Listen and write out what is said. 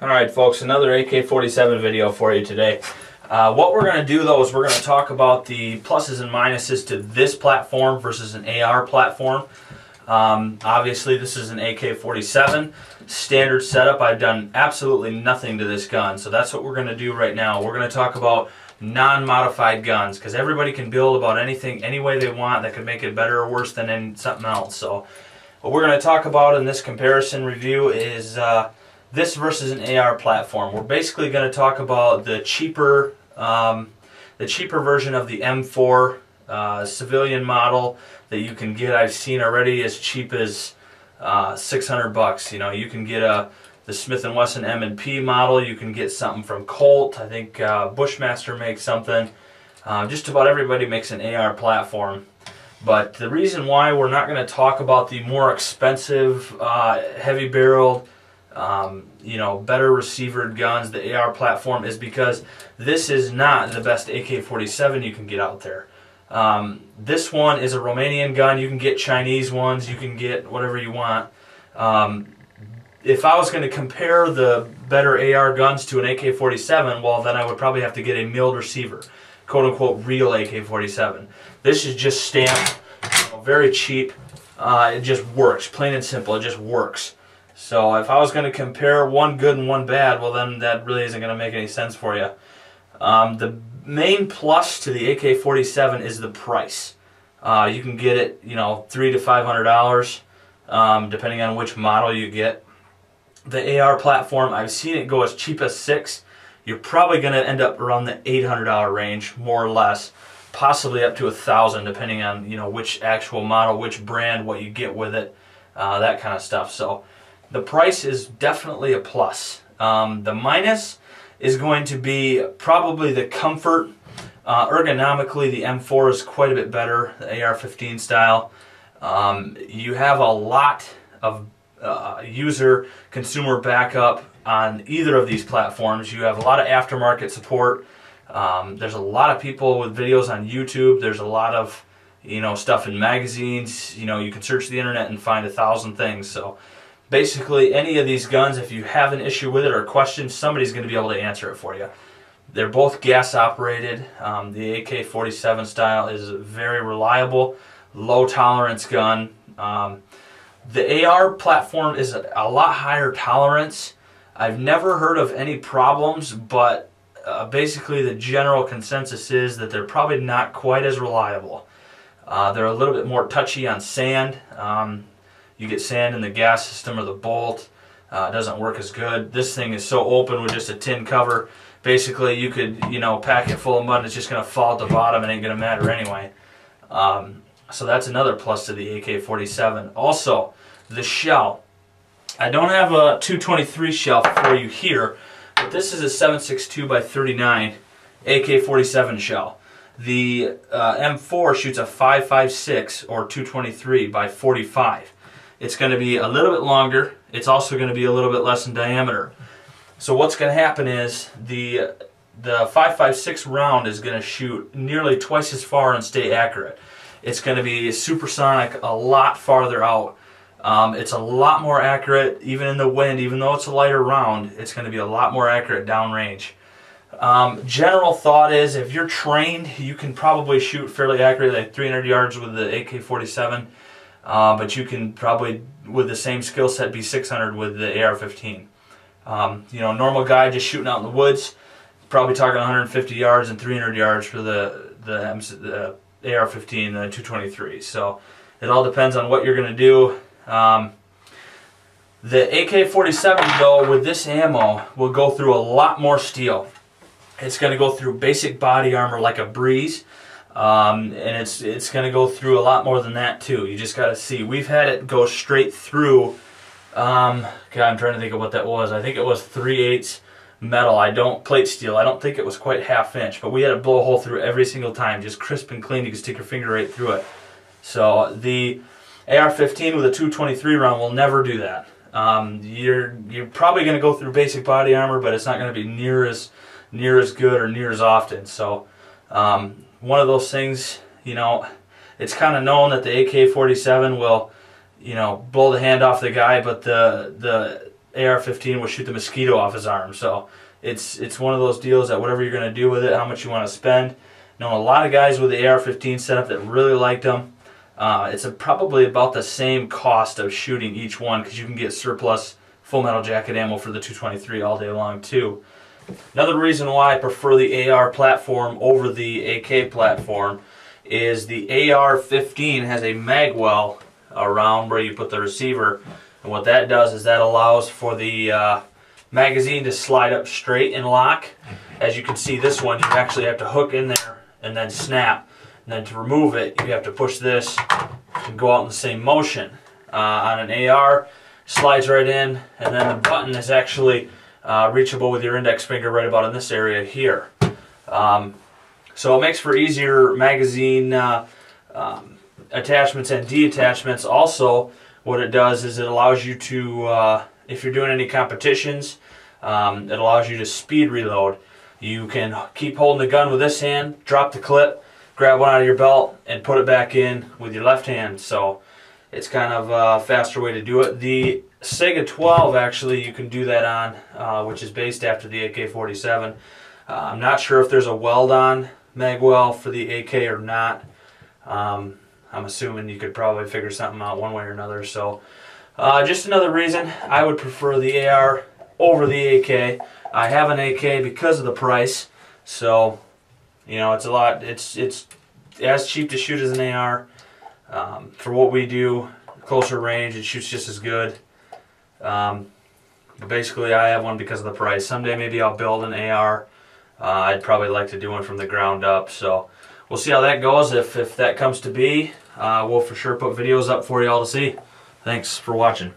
Alright folks, another AK-47 video for you today. What we're going to do though is we're going to talk about the pluses and minuses to this platform versus an AR platform. Obviously this is an AK-47 standard setup. I've done absolutely nothing to this gun, so that's what we're going to do right now. We're going to talk about non-modified guns, because everybody can build about anything any way they want that could make it better or worse than something else. So what we're going to talk about in this comparison review is this versus an AR platform. We're basically going to talk about the cheaper version of the M4 civilian model that you can get. I've seen already as cheap as $600. You know, you can get the Smith & Wesson M&P model. You can get something from Colt. I think Bushmaster makes something. Just about everybody makes an AR platform. But the reason why we're not going to talk about the more expensive, heavy-barreled, you know, better receivered guns, the AR platform, is because this is not the best AK-47 you can get out there. This one is a Romanian gun. You can get Chinese ones. You can get whatever you want. If I was going to compare the better AR guns to an AK-47, well, then I would probably have to get a milled receiver, quote-unquote real AK-47. This is just stamped, you know, very cheap. It just works, plain and simple. It just works. So if I was going to compare one good and one bad, well, then that really isn't going to make any sense for you. The main plus to the AK-47 is the price. You can get it, you know, $300 to $500, depending on which model you get. The AR platform, I've seen it go as cheap as $600. You're probably going to end up around the $800 range, more or less, possibly up to $1,000, depending on, you know, which actual model, which brand, what you get with it, that kind of stuff. So the price is definitely a plus. The minus is going to be probably the comfort. Ergonomically, the M4 is quite a bit better, the AR-15 style. You have a lot of consumer backup on either of these platforms. You have a lot of aftermarket support. There's a lot of people with videos on YouTube. There's a lot of, you know, stuff in magazines. You know, you can search the internet and find 1,000 things. So basically, any of these guns, if you have an issue with it or questions, somebody's going to be able to answer it for you. They're both gas operated. The AK-47 style is a very reliable, low tolerance gun. The AR platform is a lot higher tolerance. I've never heard of any problems, but basically the general consensus is that they're probably not quite as reliable. They're a little bit more touchy on sand. You get sand in the gas system or the bolt, it doesn't work as good. This thing is so open with just a tin cover. Basically, you could, you know, pack it full of mud and it's just going to fall at the bottom and ain't going to matter anyway. So that's another plus to the AK-47. Also, the shell. I don't have a 223 shell for you here, but this is a 7.62 by 39 AK-47 shell. The M4 shoots a 5.56 or 223 by 45. It's going to be a little bit longer. It's also going to be a little bit less in diameter. So what's going to happen is the 5.56 round is going to shoot nearly twice as far and stay accurate. It's going to be supersonic, a lot farther out. It's a lot more accurate even in the wind. Even though it's a lighter round, it's going to be a lot more accurate downrange. General thought is, if you're trained, you can probably shoot fairly accurately, like 300 yards with the AK-47. But you can probably, with the same skill set, be 600 with the AR-15. You know, normal guy just shooting out in the woods, probably talking 150 yards and 300 yards for the AR-15, the 223. So it all depends on what you're going to do. The AK-47, though, with this ammo, will go through a lot more steel. It's going to go through basic body armor like a breeze. And it's going to go through a lot more than that too. You just got to see. We've had it go straight through. God, I'm trying to think of what that was. I think it was 3/8 metal. Plate steel. I don't think it was quite ½ inch, but we had to blow a hole through every single time, just crisp and clean. You can stick your finger right through it. So the AR-15 with a 223 round will never do that. You're probably going to go through basic body armor, but it's not going to be near as good or near as often. So one of those things, you know, it's kind of known that the AK-47 will, you know, blow the hand off the guy, but the AR-15 will shoot the mosquito off his arm. So it's one of those deals that whatever you're going to do with it, how much you want to spend. Know a lot of guys with the AR-15 setup that really liked them. It's probably about the same cost of shooting each one, because you can get surplus full metal jacket ammo for the 223 all day long too. Another reason why I prefer the AR platform over the AK platform is the AR-15 has a mag well around where you put the receiver, and what that does is that allows for the magazine to slide up straight and lock. As you can see, this one you actually have to hook in there and then snap, and then to remove it you have to push this and go out in the same motion. On an AR, slides right in, and then the button is actually reachable with your index finger right about in this area here. So it makes for easier magazine attachments and detachments. Also, what it does is it allows you to, if you're doing any competitions, it allows you to speed reload. You can keep holding the gun with this hand, drop the clip, grab one out of your belt, and put it back in with your left hand. So it's kind of a faster way to do it. The Sega 12 actually you can do that on, which is based after the AK-47. I'm not sure if there's a weld-on mag well for the AK or not. I'm assuming you could probably figure something out one way or another. So just another reason I would prefer the AR over the AK. I have an AK because of the price, so you know it's a lot. It's as cheap to shoot as an AR. For what we do, closer range, it shoots just as good. But basically, I have one because of the price. Someday maybe I'll build an AR. I'd probably like to do one from the ground up. So we'll see how that goes. If that comes to be, we'll for sure put videos up for you all to see. Thanks for watching.